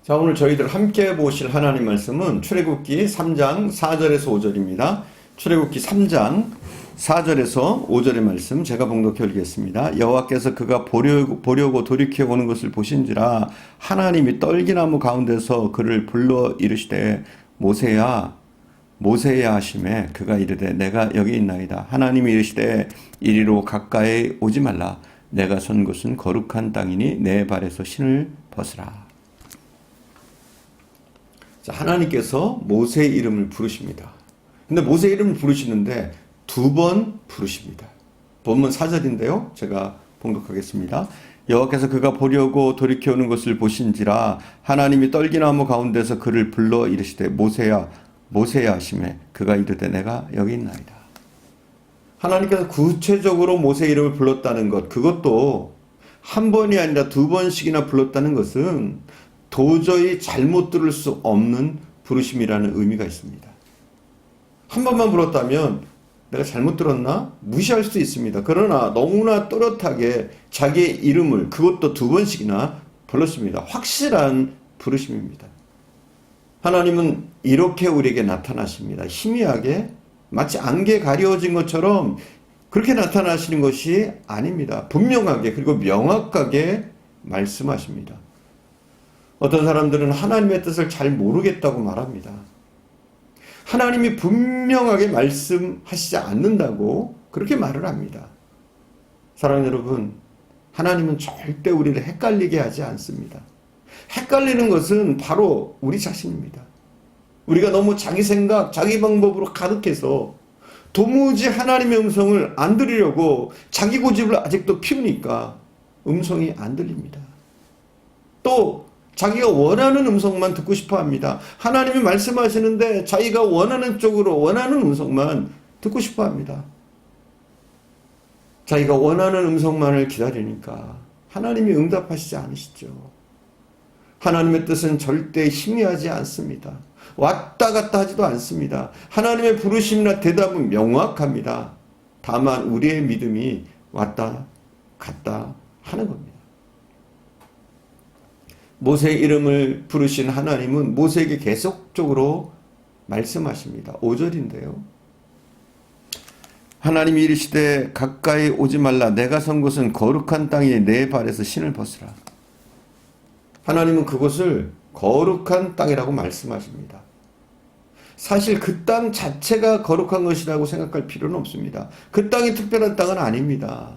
자, 오늘 저희들 함께 보실 하나님 말씀은 출애굽기 3장 4절에서 5절입니다. 출애굽기 3장 4절에서 5절의 말씀 제가 봉독해 올리겠습니다. 여호와께서 그가 보려고 돌이켜 오는 것을 보신지라 하나님이 떨기나무 가운데서 그를 불러 이르시되 모세야 모세야 하시매 그가 이르되 내가 여기 있나이다. 하나님이 이르시되 이리로 가까이 오지 말라. 내가 선 곳은 거룩한 땅이니 내 발에서 신을 벗으라. 자, 하나님께서 모세의 이름을 부르십니다. 근데 모세의 이름을 부르시는데 두 번 부르십니다. 본문 4절인데요. 제가 봉독하겠습니다. 여호와께서 그가 보려고 돌이켜오는 것을 보신지라 하나님이 떨기나무 가운데서 그를 불러 이르시되 모세야 모세야 하시매 그가 이르되 내가 여기 있나이다. 하나님께서 구체적으로 모세의 이름을 불렀다는 것, 그것도 한 번이 아니라 두 번씩이나 불렀다는 것은 도저히 잘못 들을 수 없는 부르심이라는 의미가 있습니다. 한 번만 불렀다면 내가 잘못 들었나? 무시할 수도 있습니다. 그러나 너무나 또렷하게 자기의 이름을 그것도 두 번씩이나 불렀습니다. 확실한 부르심입니다. 하나님은 이렇게 우리에게 나타나십니다. 희미하게 마치 안개 가려진 것처럼 그렇게 나타나시는 것이 아닙니다. 분명하게 그리고 명확하게 말씀하십니다. 어떤 사람들은 하나님의 뜻을 잘 모르겠다고 말합니다. 하나님이 분명하게 말씀하시지 않는다고 그렇게 말을 합니다. 사랑하는 여러분, 하나님은 절대 우리를 헷갈리게 하지 않습니다. 헷갈리는 것은 바로 우리 자신입니다. 우리가 너무 자기 생각, 자기 방법으로 가득해서 도무지 하나님의 음성을 안 들으려고 자기 고집을 아직도 피우니까 음성이 안 들립니다. 또 자기가 원하는 음성만 듣고 싶어 합니다. 하나님이 말씀하시는데 자기가 원하는 쪽으로 원하는 음성만 듣고 싶어 합니다. 자기가 원하는 음성만을 기다리니까 하나님이 응답하시지 않으시죠. 하나님의 뜻은 절대 희미하지 않습니다. 왔다 갔다 하지도 않습니다. 하나님의 부르심이나 대답은 명확합니다. 다만 우리의 믿음이 왔다 갔다 하는 겁니다. 모세의 이름을 부르신 하나님은 모세에게 계속적으로 말씀하십니다. 5절인데요. 하나님이 이르시되 가까이 오지 말라. 내가 선 곳은 거룩한 땅이니 내 발에서 신을 벗으라. 하나님은 그곳을 거룩한 땅이라고 말씀하십니다. 사실 그 땅 자체가 거룩한 것이라고 생각할 필요는 없습니다. 그 땅이 특별한 땅은 아닙니다.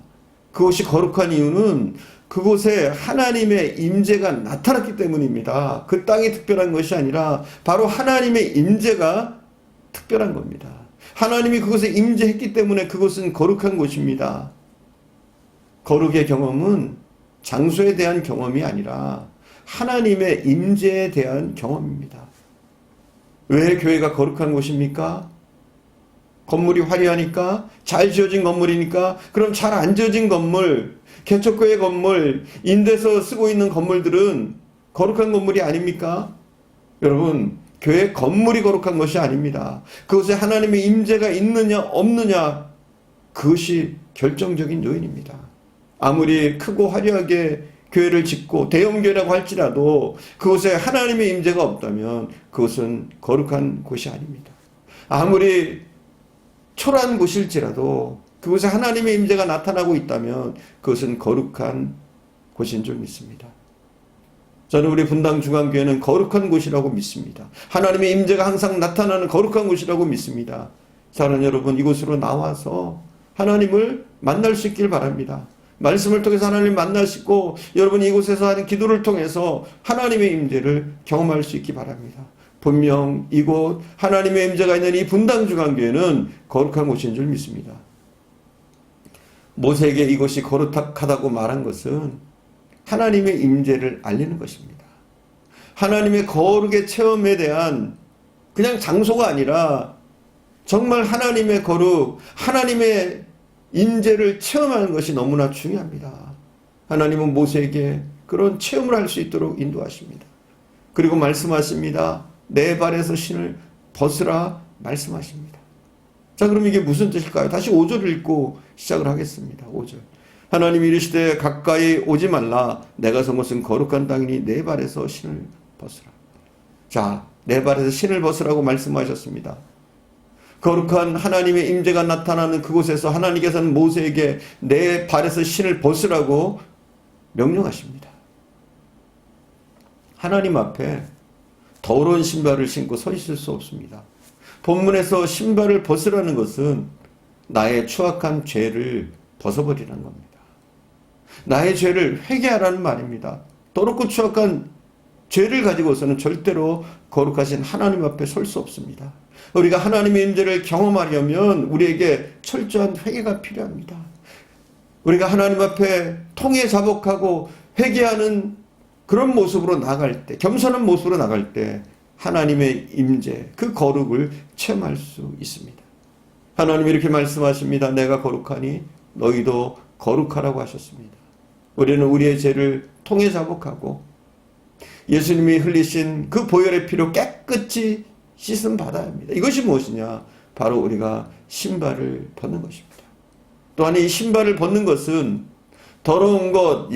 그곳이 거룩한 이유는 그곳에 하나님의 임재가 나타났기 때문입니다. 그 땅이 특별한 것이 아니라 바로 하나님의 임재가 특별한 겁니다. 하나님이 그곳에 임재했기 때문에 그곳은 거룩한 곳입니다. 거룩의 경험은 장소에 대한 경험이 아니라 하나님의 임재에 대한 경험입니다. 왜 교회가 거룩한 곳입니까? 건물이 화려하니까? 잘 지어진 건물이니까? 그럼 잘 안 지어진 건물, 개척교회 건물, 임대서 쓰고 있는 건물들은 거룩한 건물이 아닙니까? 여러분, 교회 건물이 거룩한 것이 아닙니다. 그것에 하나님의 임재가 있느냐 없느냐, 그것이 결정적인 요인입니다. 아무리 크고 화려하게 교회를 짓고 대형교회라고 할지라도 그곳에 하나님의 임재가 없다면 그것은 거룩한 곳이 아닙니다. 아무리 초라한 곳일지라도 그곳에 하나님의 임재가 나타나고 있다면 그것은 거룩한 곳인 줄 믿습니다. 저는 우리 분당 중앙교회는 거룩한 곳이라고 믿습니다. 하나님의 임재가 항상 나타나는 거룩한 곳이라고 믿습니다. 사랑하는 여러분, 이곳으로 나와서 하나님을 만날 수 있길 바랍니다. 말씀을 통해서 하나님을 만나시고 여러분이 이곳에서 하는 기도를 통해서 하나님의 임재를 경험할 수 있기 바랍니다. 분명 이곳 하나님의 임재가 있는 이 분당 중앙교회는 거룩한 곳인 줄 믿습니다. 모세에게 이곳이 거룩하다고 말한 것은 하나님의 임재를 알리는 것입니다. 하나님의 거룩의 체험에 대한 그냥 장소가 아니라 정말 하나님의 거룩, 하나님의 임재를 체험하는 것이 너무나 중요합니다. 하나님은 모세에게 그런 체험을 할 수 있도록 인도하십니다. 그리고 말씀하십니다. 내 발에서 신을 벗으라 말씀하십니다. 자, 그럼 이게 무슨 뜻일까요? 다시 5절을 읽고 시작을 하겠습니다. 5절. 하나님이 이르시되 가까이 오지 말라. 내가 선 곳은 거룩한 땅이니 내 발에서 신을 벗으라. 자, 내 발에서 신을 벗으라고 말씀하셨습니다. 거룩한 하나님의 임재가 나타나는 그곳에서 하나님께서는 모세에게 내 발에서 신을 벗으라고 명령하십니다. 하나님 앞에 더러운 신발을 신고 서 있을 수 없습니다. 본문에서 신발을 벗으라는 것은 나의 추악한 죄를 벗어버리라는 겁니다. 나의 죄를 회개하라는 말입니다. 더럽고 추악한 죄를 가지고서는 절대로 거룩하신 하나님 앞에 설 수 없습니다. 우리가 하나님의 임재를 경험하려면 우리에게 철저한 회개가 필요합니다. 우리가 하나님 앞에 통해 자복하고 회개하는 그런 모습으로 나갈 때, 겸손한 모습으로 나갈 때 하나님의 임재, 그 거룩을 체험할 수 있습니다. 하나님이 이렇게 말씀하십니다. 내가 거룩하니 너희도 거룩하라고 하셨습니다. 우리는 우리의 죄를 통해 자복하고 예수님이 흘리신 그 보혈의 피로 깨끗이 씻음 받아야 합니다. 이것이 무엇이냐? 바로 우리가 신발을 벗는 것입니다. 또한 이 신발을 벗는 것은 더러운 것,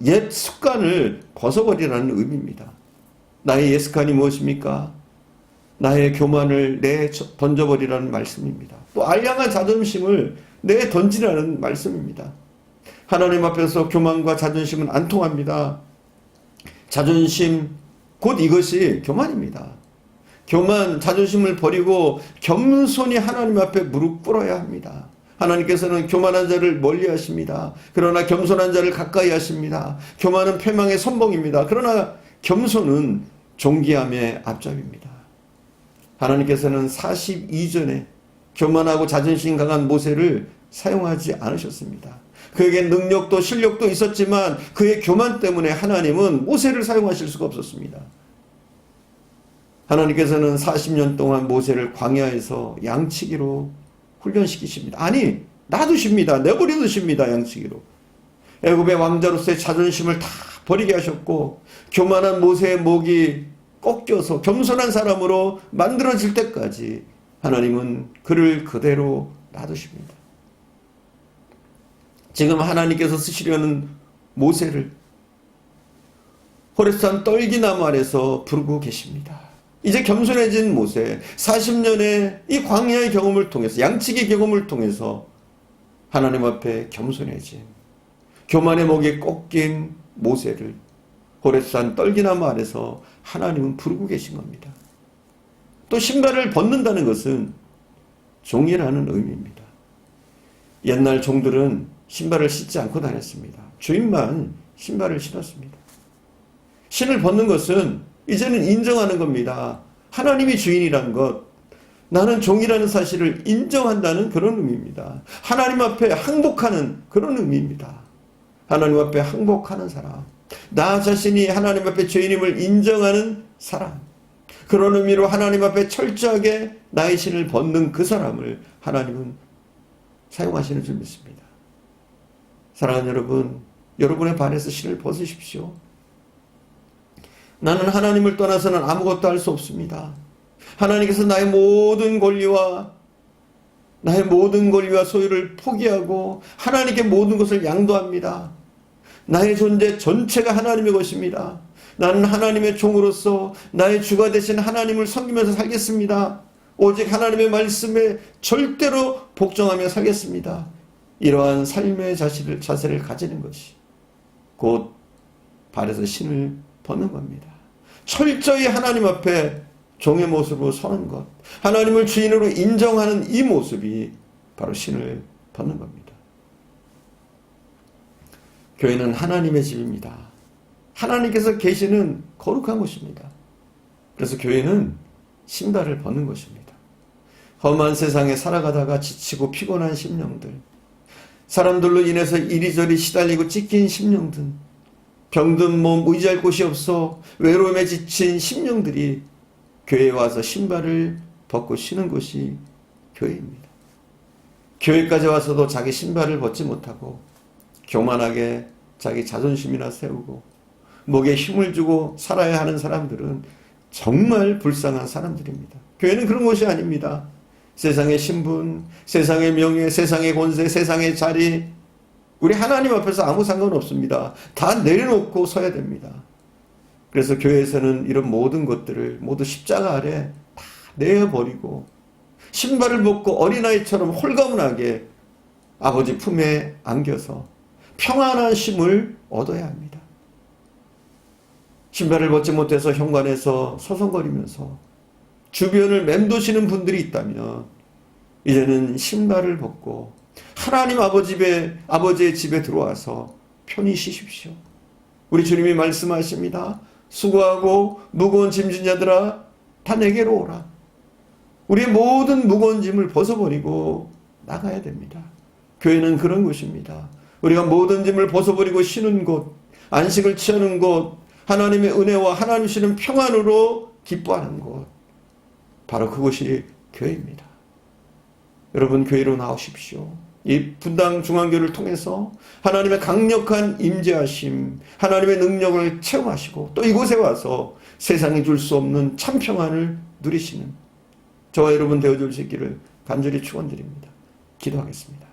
옛 습관을 벗어버리라는 의미입니다. 나의 옛 습관이 무엇입니까? 나의 교만을 던져버리라는 말씀입니다. 또 알량한 자존심을 던지라는 말씀입니다. 하나님 앞에서 교만과 자존심은 안 통합니다. 자존심, 곧 이것이 교만입니다. 교만, 자존심을 버리고 겸손히 하나님 앞에 무릎 꿇어야 합니다. 하나님께서는 교만한 자를 멀리 하십니다. 그러나 겸손한 자를 가까이 하십니다. 교만은 패망의 선봉입니다. 그러나 겸손은 존귀함의 앞잡입니다. 하나님께서는 40 이전에 교만하고 자존심 강한 모세를 사용하지 않으셨습니다. 그에게 능력도 실력도 있었지만 그의 교만 때문에 하나님은 모세를 사용하실 수가 없었습니다. 하나님께서는 40년 동안 모세를 광야에서 양치기로 훈련시키십니다. 아니, 놔두십니다. 내버려 두십니다. 양치기로. 애굽의 왕자로서의 자존심을 다 버리게 하셨고 교만한 모세의 목이 꺾여서 겸손한 사람으로 만들어질 때까지 하나님은 그를 그대로 놔두십니다. 지금 하나님께서 쓰시려는 모세를 호렙산 떨기나무 아래서 부르고 계십니다. 이제 겸손해진 모세, 40년의 이 광야의 경험을 통해서, 양치기 경험을 통해서 하나님 앞에 겸손해진 교만의 목에 꺾인 모세를 호렙산 떨기나무 아래서 하나님은 부르고 계신 겁니다. 또 신발을 벗는다는 것은 종이라는 의미입니다. 옛날 종들은 신발을 신지 않고 다녔습니다. 주인만 신발을 신었습니다. 신을 벗는 것은 이제는 인정하는 겁니다. 하나님이 주인이라는 것, 나는 종이라는 사실을 인정한다는 그런 의미입니다. 하나님 앞에 항복하는 그런 의미입니다. 하나님 앞에 항복하는 사람, 나 자신이 하나님 앞에 죄인임을 인정하는 사람, 그런 의미로 하나님 앞에 철저하게 나의 신을 벗는 그 사람을 하나님은 사용하시는 줄 믿습니다. 사랑하는 여러분, 여러분의 발에서 신을 벗으십시오. 나는 하나님을 떠나서는 아무것도 할 수 없습니다. 하나님께서 나의 모든 권리와 소유를 포기하고 하나님께 모든 것을 양도합니다. 나의 존재 전체가 하나님의 것입니다. 나는 하나님의 종으로서 나의 주가 되신 하나님을 섬기면서 살겠습니다. 오직 하나님의 말씀에 절대로 복종하며 살겠습니다. 이러한 삶의 자세를 가지는 것이 곧 발에서 신을 벗는 겁니다. 철저히 하나님 앞에 종의 모습으로 서는 것, 하나님을 주인으로 인정하는 이 모습이 바로 신을 벗는 겁니다. 교회는 하나님의 집입니다. 하나님께서 계시는 거룩한 곳입니다. 그래서 교회는 신발을 벗는 것입니다. 험한 세상에 살아가다가 지치고 피곤한 심령들, 사람들로 인해서 이리저리 시달리고 찢긴 심령들, 병든 몸 의지할 곳이 없어 외로움에 지친 심령들이 교회에 와서 신발을 벗고 쉬는 곳이 교회입니다. 교회까지 와서도 자기 신발을 벗지 못하고 교만하게 자기 자존심이나 세우고 목에 힘을 주고 살아야 하는 사람들은 정말 불쌍한 사람들입니다. 교회는 그런 곳이 아닙니다. 세상의 신분, 세상의 명예, 세상의 권세, 세상의 자리, 우리 하나님 앞에서 아무 상관없습니다. 다 내려놓고 서야 됩니다. 그래서 교회에서는 이런 모든 것들을 모두 십자가 아래 다 내어버리고 신발을 벗고 어린아이처럼 홀가분하게 아버지 품에 안겨서 평안한 쉼을 얻어야 합니다. 신발을 벗지 못해서 현관에서 서성거리면서 주변을 맴도시는 분들이 있다면 이제는 신발을 벗고 하나님 아버지의 집에 들어와서 편히 쉬십시오. 우리 주님이 말씀하십니다. 수고하고 무거운 짐진 자들아 다 내게로 오라. 우리의 모든 무거운 짐을 벗어버리고 나가야 됩니다. 교회는 그런 곳입니다. 우리가 모든 짐을 벗어버리고 쉬는 곳, 안식을 취하는 곳, 하나님의 은혜와 하나님 주시는 평안으로 기뻐하는 곳, 바로 그곳이 교회입니다. 여러분 교회로 나오십시오. 이 분당 중앙교회를 통해서 하나님의 강력한 임재하심, 하나님의 능력을 체험하시고 또 이곳에 와서 세상이 줄 수 없는 참 평안을 누리시는 저와 여러분 되어줄 수 있기를 간절히 축원드립니다. 기도하겠습니다.